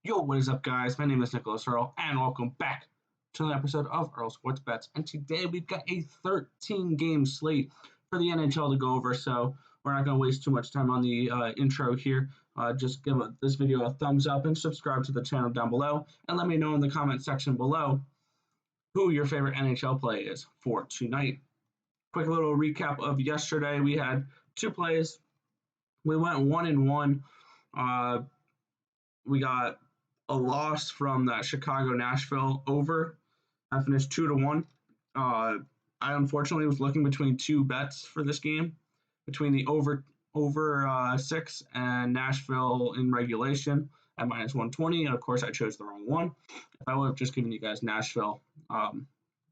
Yo, what is up, guys? My name is Nicholas Earl, and welcome back to another episode of Earl Sports Bets. And today we've got a 13-game slate for the NHL to go over, so we're not going to waste too much time on the intro here. Just give this video a thumbs up and subscribe to the channel down below, and let me know in the comment section below who your favorite NHL play is for tonight. Quick little recap of yesterday. We had two plays. We went 1-1. We got a loss from that Chicago-Nashville over. I finished 2-1. I unfortunately was looking between two bets for this game, between the over 6 and Nashville in regulation at -120. And of course, I chose the wrong one. If I would have just given you guys Nashville,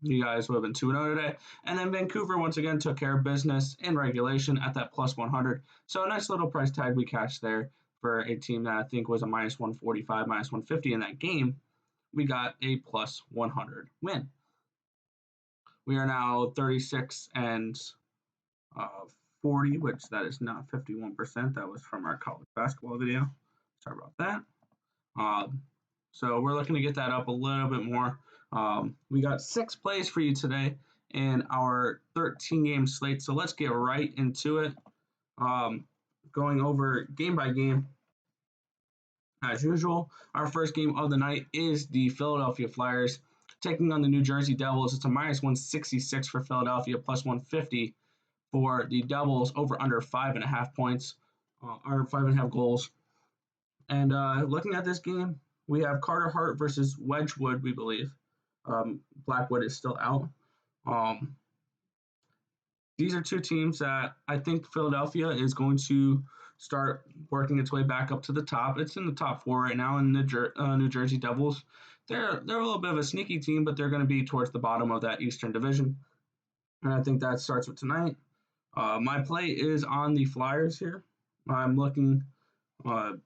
you guys would have been 2-0 today. And then Vancouver once again took care of business in regulation at that +100. So a nice little price tag we cashed there. For a team that I think was a -145, -150 in that game, we got a +100 win. We are now 36 and 40, which that is not 51%. That was from our college basketball video. Sorry about that. So we're looking to get that up a little bit more. We got 6 plays for you today in our 13-game slate. So let's get right into it. Going over game by game. As usual, our first game of the night is the Philadelphia Flyers taking on the New Jersey Devils. It's a -166 for Philadelphia, +150 for the Devils, over under 5.5 points, or 5.5 goals. And looking at this game, we have Carter Hart versus Wedgwood, we believe. Blackwood is still out. These are two teams that I think Philadelphia is going to start working its way back up to the top. It's in the top 4 right now, and the New Jersey Devils, they're a little bit of a sneaky team, but they're going to be towards the bottom of that Eastern Division. And I think that starts with tonight. My play is on the Flyers here. I'm looking. I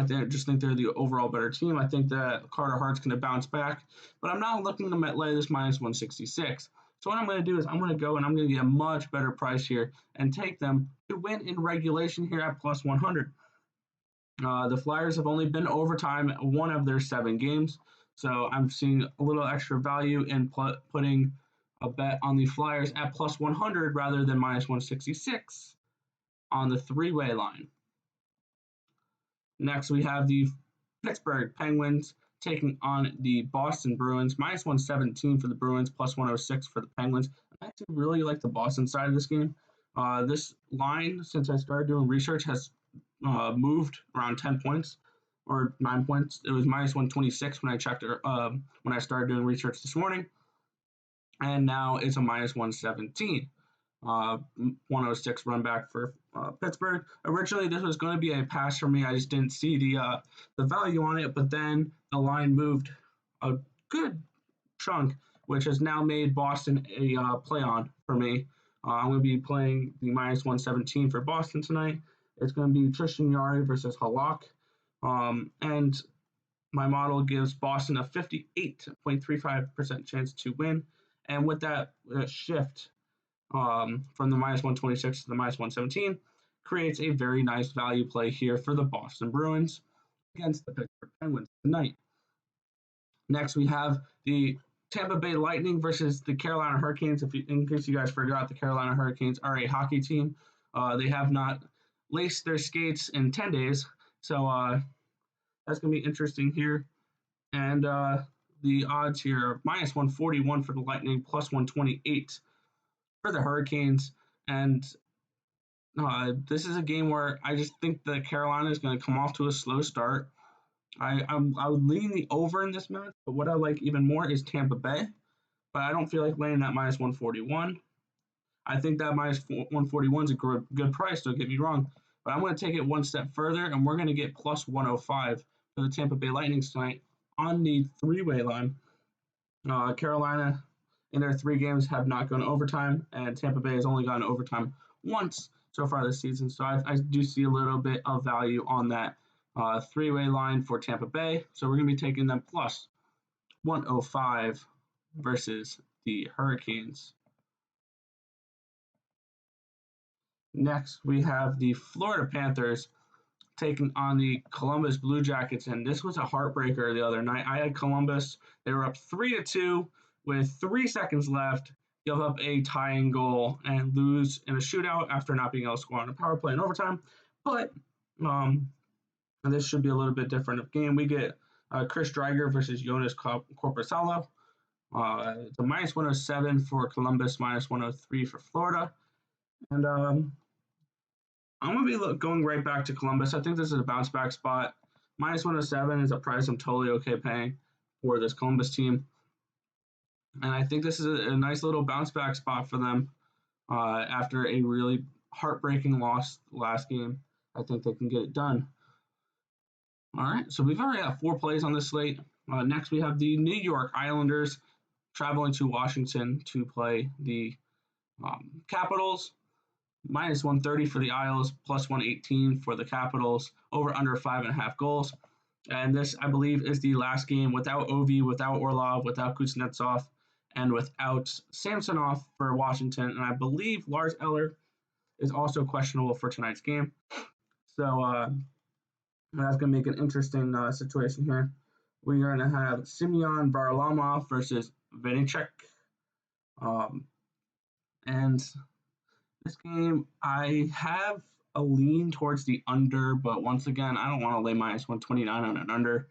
just think they're the overall better team. I think that Carter Hart's going to bounce back, but I'm not looking to lay this -166. So what I'm going to do is I'm going to go and I'm going to get a much better price here and take them to win in regulation here at +100. The Flyers have only been overtime 1 of their 7 games, so I'm seeing a little extra value in putting a bet on the Flyers at +100 rather than -166 on the 3-way line. Next, we have the Pittsburgh Penguins taking on the Boston Bruins, -117 for the Bruins, +106 for the Penguins. I actually really like the Boston side of this game. This line, since I started doing research, has moved around 10 points or 9 points. It was -126 when I checked it, when I started doing research this morning, and now it's a -117. 106 run back for Pittsburgh. Originally, this was going to be a pass for me. I just didn't see the value on it, but then the line moved a good chunk, which has now made Boston a play on for me. I'm going to be playing the -117 for Boston tonight. It's going to be Tristan Jarry versus Halak, and my model gives Boston a 58.35% chance to win. And with that shift from the -126 to the -117, creates a very nice value play here for the Boston Bruins against the Pittsburgh Penguins tonight. Next, we have the Tampa Bay Lightning versus the Carolina Hurricanes. In case you guys forgot, the Carolina Hurricanes are a hockey team. They have not laced their skates in 10 days, so that's going to be interesting here. And the odds here are -141 for the Lightning, +128 for the Hurricanes. And this is a game where I just think that Carolina is going to come off to a slow start. I would lean the over in this match, but what I like even more is Tampa Bay. But I don't feel like laying that -141. I think that -141 is a good price, don't get me wrong. But I'm going to take it one step further, and we're going to get +105 for the Tampa Bay Lightning tonight on the 3-way line. Carolina, in their 3 games, have not gone overtime, and Tampa Bay has only gone overtime once so far this season. So I do see a little bit of value on that 3-way line for Tampa Bay. So we're going to be taking them +105 versus the Hurricanes. Next, we have the Florida Panthers taking on the Columbus Blue Jackets, and this was a heartbreaker the other night. I had Columbus. They were up 3-2 with 3 seconds left, give up a tying goal, and lose in a shootout after not being able to score on a power play in overtime. But this should be a little bit different of game. We get Chris Driedger versus Jonas Corposalo. It's a minus 107 for Columbus, minus 103 for Florida. And I'm going to be going right back to Columbus. I think this is a bounce back spot. Minus 107 is a price I'm totally okay paying for this Columbus team. And I think this is a nice little bounce back spot for them after a really heartbreaking loss last game. I think they can get it done. All right, so we've already got 4 plays on this slate. Next, we have the New York Islanders traveling to Washington to play the Capitals. Minus 130 for the Isles, plus 118 for the Capitals, over under 5.5 goals. And this, I believe, is the last game without Ovi, without Orlov, without Kuznetsov, and without Samsonov for Washington. And I believe Lars Eller is also questionable for tonight's game. So that's going to make an interesting situation here. We are going to have Semyon Varlamov versus Vinnychuk. And this game, I have a lean towards the under, but once again, I don't want to lay minus 129 on an under.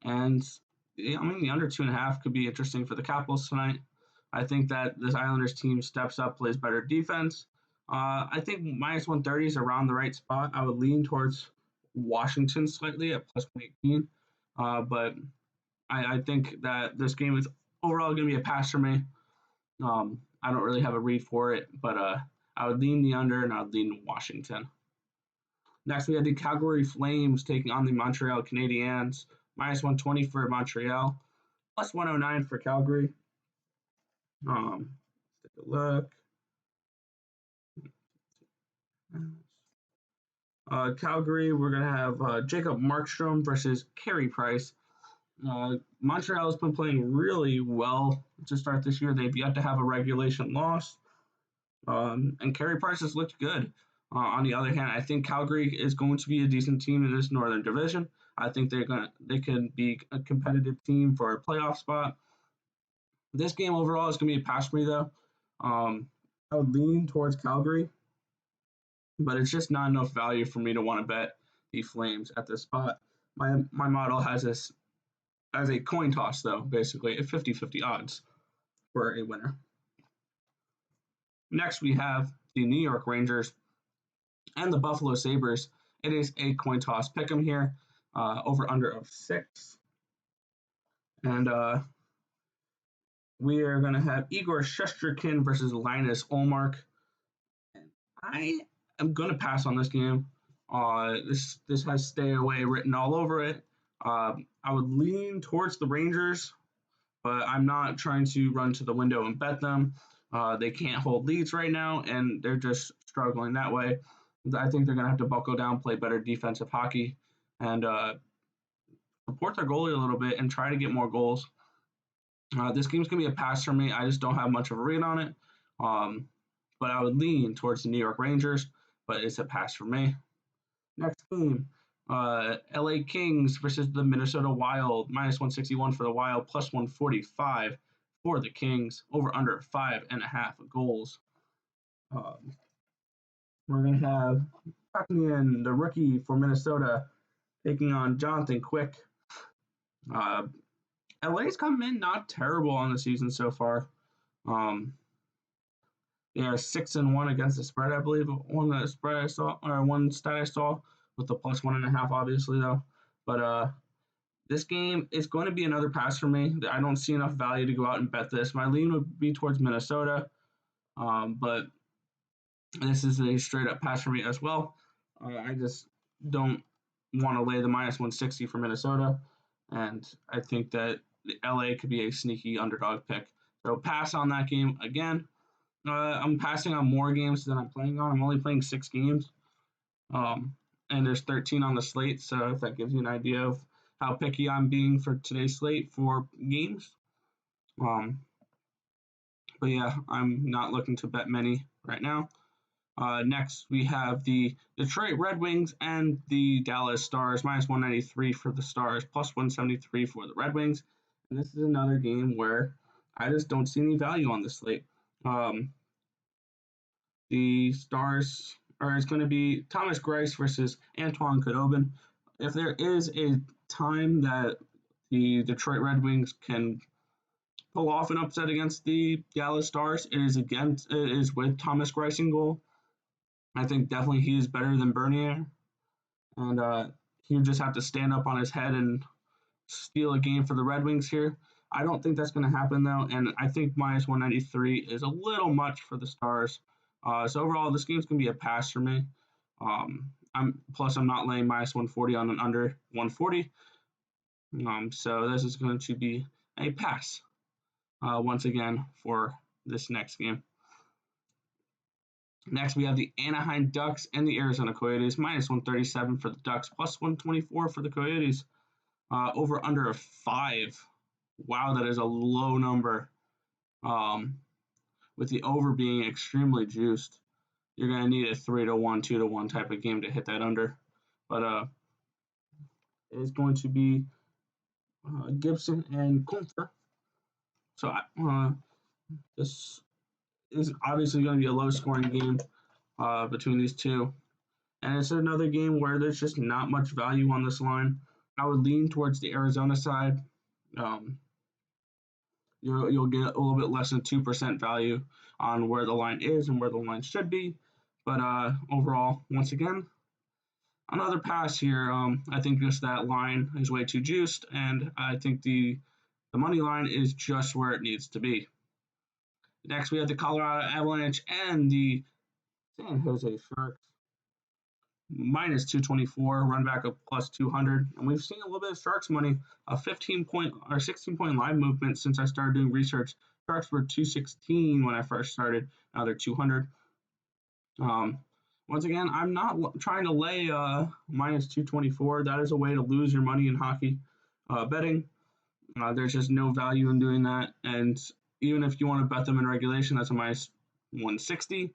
And I mean, the under 2.5 could be interesting for the Capitals tonight. I think that this Islanders team steps up, plays better defense. I think minus 130 is around the right spot. I would lean towards Washington slightly at plus 118. But I think that this game is overall going to be a pass for me. I don't really have a read for it, but I would lean the under and I would lean Washington. Next, we have the Calgary Flames taking on the Montreal Canadiens. Minus 120 for Montreal, plus 109 for Calgary. Let's take a look. Calgary, we're going to have Jacob Markstrom versus Carey Price. Montreal has been playing really well to start this year. They've yet to have a regulation loss. And Carey Price has looked good. On the other hand, I think Calgary is going to be a decent team in this Northern Division. I think they can be a competitive team for a playoff spot. This game overall is going to be a pass for me, though. I would lean towards Calgary, but it's just not enough value for me to want to bet the Flames at this spot. My model has this as a coin toss, though, basically a 50-50 odds for a winner. Next, we have the New York Rangers and the Buffalo Sabres. It is a coin toss pick 'em here, over under of 6. And we are going to have Igor Shesterkin versus Linus Ullmark. I am going to pass on this game. This has stay away written all over it. I would lean towards the Rangers, but I'm not trying to run to the window and bet them. They can't hold leads right now, and they're just struggling that way. I think they're going to have to buckle down, play better defensive hockey, and support their goalie a little bit and try to get more goals. This game's going to be a pass for me. I just don't have much of a read on it. But I would lean towards the New York Rangers, but it's a pass for me. Next game, LA Kings versus the Minnesota Wild. Minus 161 for the Wild, plus 145 for the Kings. Over under 5.5 goals. We're going to have Buckman, the rookie for Minnesota, taking on Jonathan Quick. LA's come in not terrible on the season so far. They are 6-1 against the spread, I believe. One stat I saw with the plus 1.5, obviously though. But this game is going to be another pass for me. I don't see enough value to go out and bet this. My lean would be towards Minnesota, but this is a straight up pass for me as well. I just don't want to lay the minus 160 for Minnesota, and I think that LA could be a sneaky underdog pick. So pass on that game again. I'm passing on more games than I'm playing on. I'm only playing 6 games, and there's 13 on the slate, so if that gives you an idea of how picky I'm being for today's slate for games. But yeah, I'm not looking to bet many right now. Next, we have the Detroit Red Wings and the Dallas Stars, minus 193 for the Stars, plus 173 for the Red Wings. And this is another game where I just don't see any value on this slate. Um, the Stars, or it's going to be Thomas Greiss versus Antoine Khudobin. If there is a time that the Detroit Red Wings can pull off an upset against the Dallas Stars, it is with Thomas Greiss in goal. I think definitely he is better than Bernier, and he would just have to stand up on his head and steal a game for the Red Wings here. I don't think that's going to happen though, and I think minus 193 is a little much for the Stars. So overall, this game's going to be a pass for me. I'm not laying minus 140 on an under 140. So this is going to be a pass once again for this next game. Next, we have the Anaheim Ducks and the Arizona Coyotes, minus 137 for the Ducks, plus 124 for the Coyotes. Over under a 5. Wow, that is a low number. With the over being extremely juiced, you're going to need a 3-1, 2-1 type of game to hit that under. But it is going to be Gibson and Coulter. So this is obviously going to be a low-scoring game between these two. And it's another game where there's just not much value on this line. I would lean towards the Arizona side. You'll get a little bit less than 2% value on where the line is and where the line should be. But overall, once again, another pass here. I think just that line is way too juiced, and I think the money line is just where it needs to be. Next, we have the Colorado Avalanche and the San Jose Sharks. Minus 224, run back of plus 200. And we've seen a little bit of Sharks money, a 16-point line movement since I started doing research. Sharks were 216 when I first started. Now they're 200. Once again, I'm not trying to lay minus 224. That is a way to lose your money in hockey betting. There's just no value in doing that. And even if you want to bet them in regulation, that's a minus 160.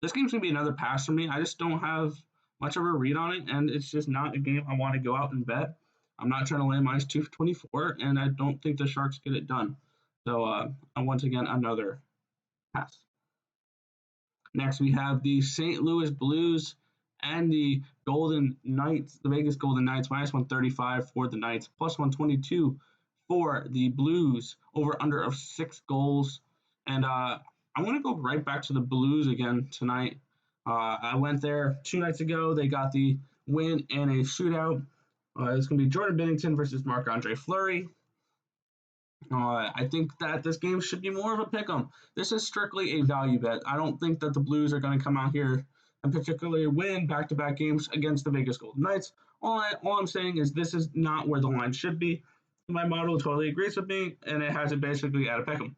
This game's going to be another pass for me. I just don't have much of a read on it, and it's just not a game I want to go out and bet. I'm not trying to lay minus 224, and I don't think the Sharks get it done. So, once again, another pass. Next, we have the St. Louis Blues and the Golden Knights, the Vegas Golden Knights, minus 135 for the Knights, plus 122 for the Blues, over under of 6 goals. And I'm going to go right back to the Blues again tonight. I went there 2 nights ago. They got the win in a shootout. It's going to be Jordan Binnington versus Marc-Andre Fleury. I think that this game should be more of a pick'em. This is strictly a value bet. I don't think that the Blues are going to come out here and particularly win back-to-back games against the Vegas Golden Knights. All I'm saying is this is not where the line should be. My model totally agrees with me, and it has it basically at a pick'em.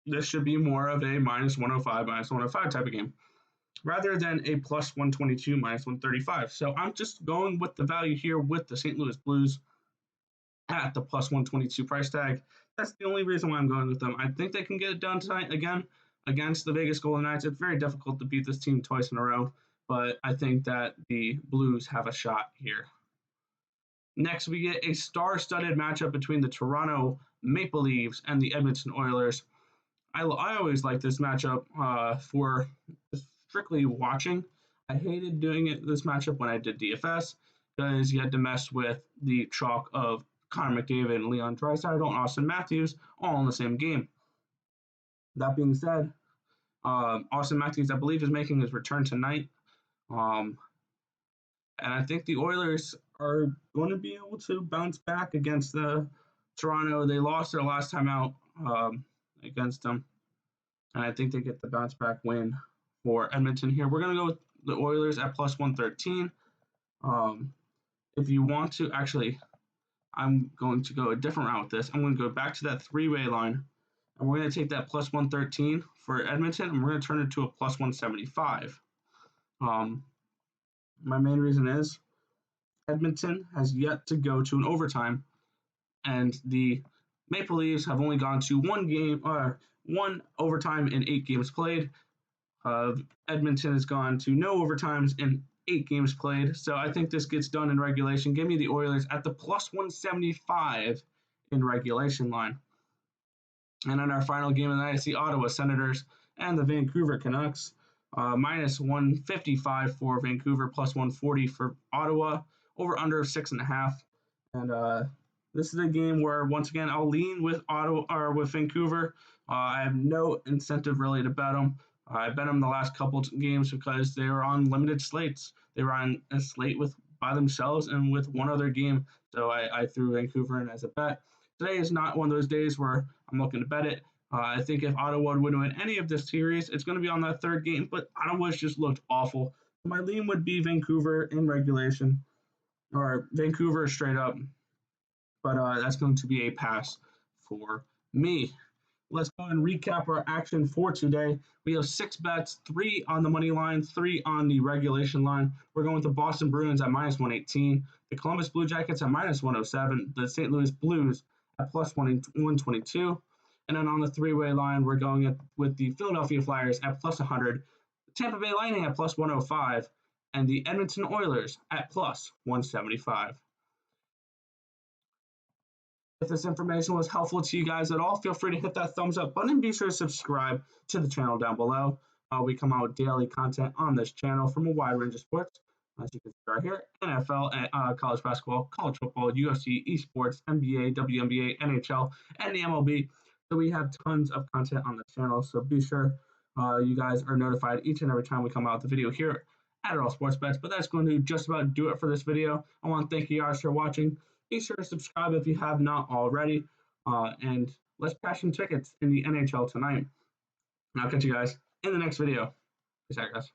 This should be more of a minus 105 type of game, rather than a plus 122, minus 135. So I'm just going with the value here with the St. Louis Blues at the plus 122 price tag. That's the only reason why I'm going with them. I think they can get it done tonight again against the Vegas Golden Knights. It's very difficult to beat this team twice in a row, but I think that the Blues have a shot here. Next, we get a star-studded matchup between the Toronto Maple Leafs and the Edmonton Oilers. I always like this matchup for strictly watching. I hated doing this matchup when I did DFS because you had to mess with the chalk of Connor McDavid and Leon Draisaitl and Austin Matthews all in the same game. That being said, Austin Matthews, I believe, is making his return tonight. And I think the Oilers are going to be able to bounce back against the Toronto. They lost their last time out against them. And I think they get the bounce back win for Edmonton here. We're going to go with the Oilers at plus 113. If you want to, actually, I'm going to go a different route with this. I'm going to go back to that 3-way line. And we're going to take that plus 113 for Edmonton, and we're going to turn it to a plus 175. My main reason is Edmonton has yet to go to an overtime, and the Maple Leafs have only gone to 1 overtime in 8 games played. Edmonton has gone to no overtimes in 8 games played. So I think this gets done in regulation. Give me the Oilers at the plus 175 in regulation line. And in our final game of the night, I see Ottawa Senators and the Vancouver Canucks. Minus 155 for Vancouver, plus 140 for Ottawa. Over under 6.5. And this is a game where, once again, I'll lean with Ottawa or with Vancouver. I have no incentive really to bet them. I bet them the last couple games because they were on limited slates. They were on a slate by themselves and with one other game. So I threw Vancouver in as a bet. Today is not one of those days where I'm looking to bet it. I think if Ottawa would win any of this series, it's going to be on that third game, but Ottawa's just looked awful. My lean would be Vancouver in regulation, or Vancouver straight up, but that's going to be a pass for me. Let's go and recap our action for today. We have 6 bets, 3 on the money line, 3 on the regulation line. We're going with the Boston Bruins at minus 118, the Columbus Blue Jackets at minus 107, the St. Louis Blues at plus 122. And then on the 3-way line, we're going with the Philadelphia Flyers at plus 100, the Tampa Bay Lightning at plus 105, and the Edmonton Oilers at plus 175. If this information was helpful to you guys at all, feel free to hit that thumbs up button and be sure to subscribe to the channel down below. We come out with daily content on this channel from a wide range of sports. As you can see right here, NFL, college basketball, college football, UFC, esports, NBA, WNBA, NHL, and the MLB. So we have tons of content on the channel, so be sure you guys are notified each and every time we come out with a video here at All Sports Bets. But that's going to just about do it for this video. I want to thank you guys for watching. Be sure to subscribe if you have not already. And let's cash in tickets in the NHL tonight. And I'll catch you guys in the next video. Peace out, guys.